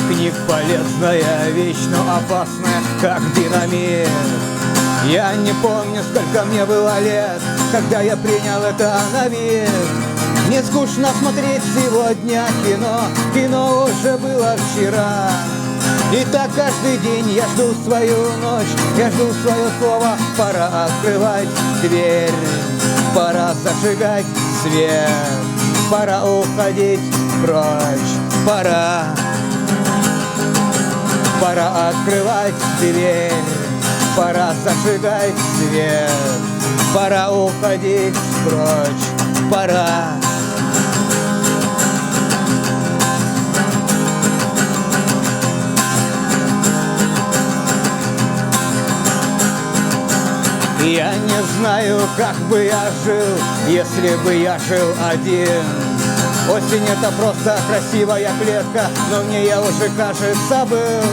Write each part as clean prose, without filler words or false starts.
Пикник — полезная вещь, но опасная, как динамит. Я не помню, сколько мне было лет, когда я принял это на вид. Мне скучно смотреть сегодня кино, кино уже было вчера. И так каждый день я жду свою ночь, я жду свое слово. Пора открывать дверь, пора зажигать свет, пора уходить прочь, пора открывать дверь, пора зажигать свет, пора уходить прочь, пора. Я не знаю, как бы я жил, если бы я жил один. Осень — это просто красивая клетка, но мне я уже, кажется, был.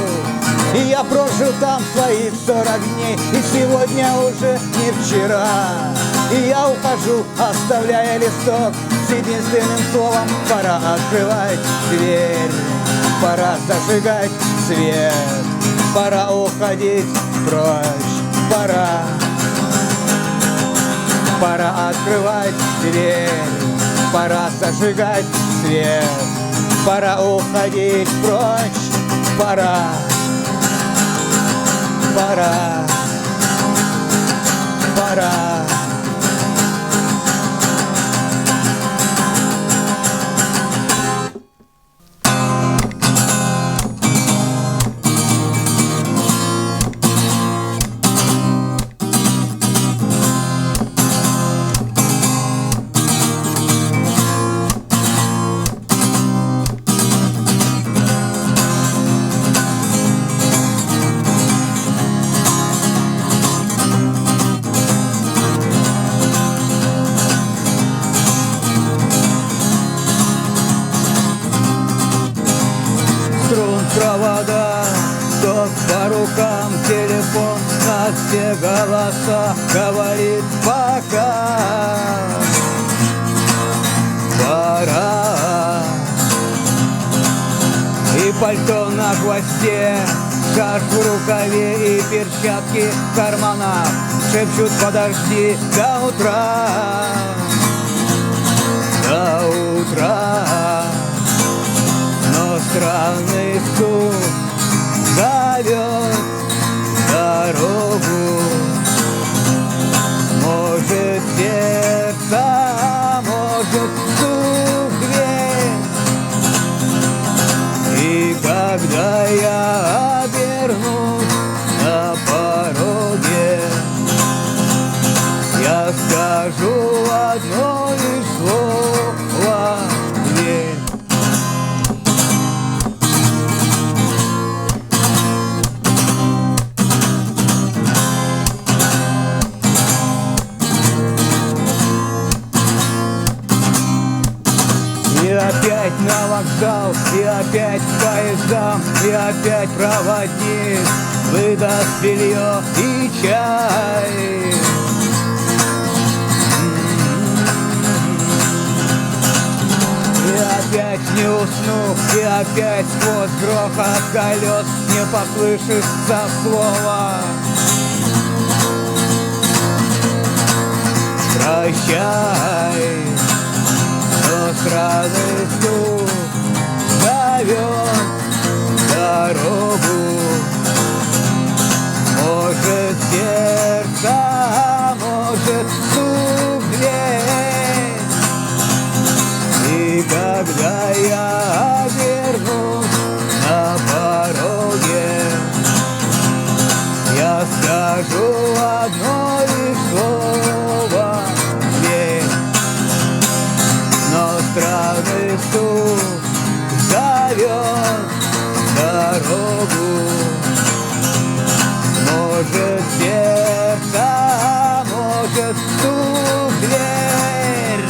И я прожил там своих 40 дней, и сегодня уже не вчера. И я ухожу, оставляя листок с единственным словом: пора открывать дверь, пора зажигать свет, пора уходить прочь, пора открывать дверь, пора зажигать свет, пора уходить прочь, пора. Провода, ток по рукам, телефон на все голоса говорит: пока, пора. И пальто на хвосте, шарф в рукаве и перчатки в карманах шепчут: подожди до утра, до утра. Но странный стук зовет дорогу. Может, сердце, а может, стук в дверь. И когда я обернусь на пороге, я скажу одно лишь слово: дверь. И опять на вокзал, и опять к поездам, и опять проводник выдаст белье и чай. И опять не усну, и опять сквозь грохот колес не послышится слова: прощай. Но странный стук зовет дорогу. Может, сердце, а может, стук в дверь. И когда я обернусь на пороге, я скажу одно лишь слово: дверь. Но странный стук зовет дорогу. Может, сердце, а может, стук в дверь.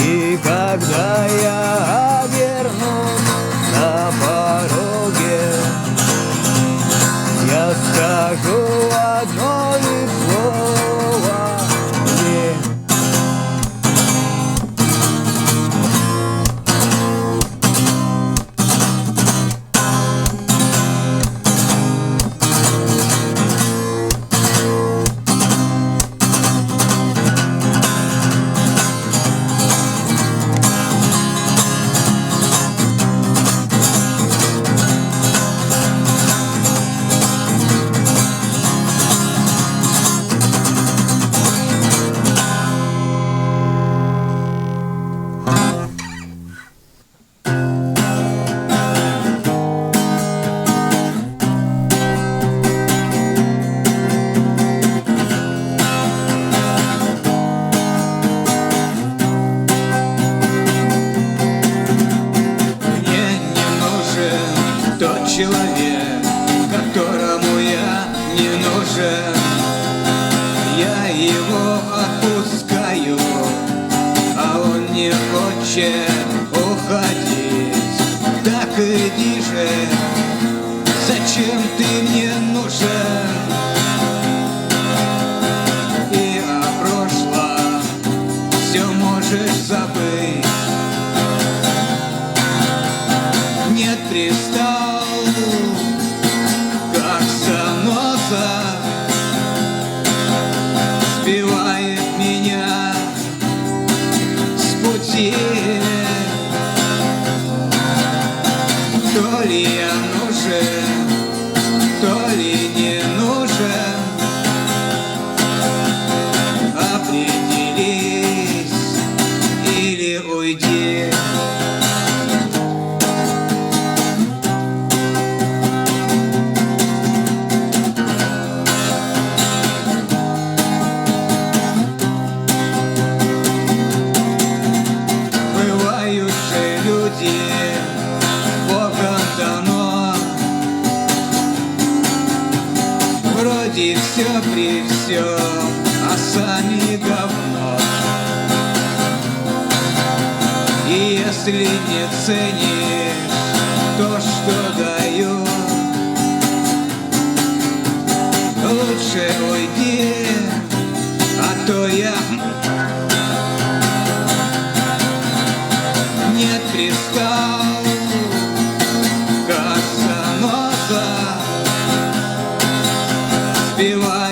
И когда я обернусь на пороге, я скажу одно лишь слово: дверь. нужен, я его отпускаю, а он не хочет уходить. Так иди же, зачем ты мне нужен? И о прошлом все можешь забыть. Нет, пристал, как заноза, сбивает меня с пути. То ли я нужен, то ли не нужен, определись или уйди. Бывают же люди, Богом дано, вроде все при всем, а сами говно. И если не ценишь то, что даю, лучше уйди, а то я нет, пристал, как заноза, сбивает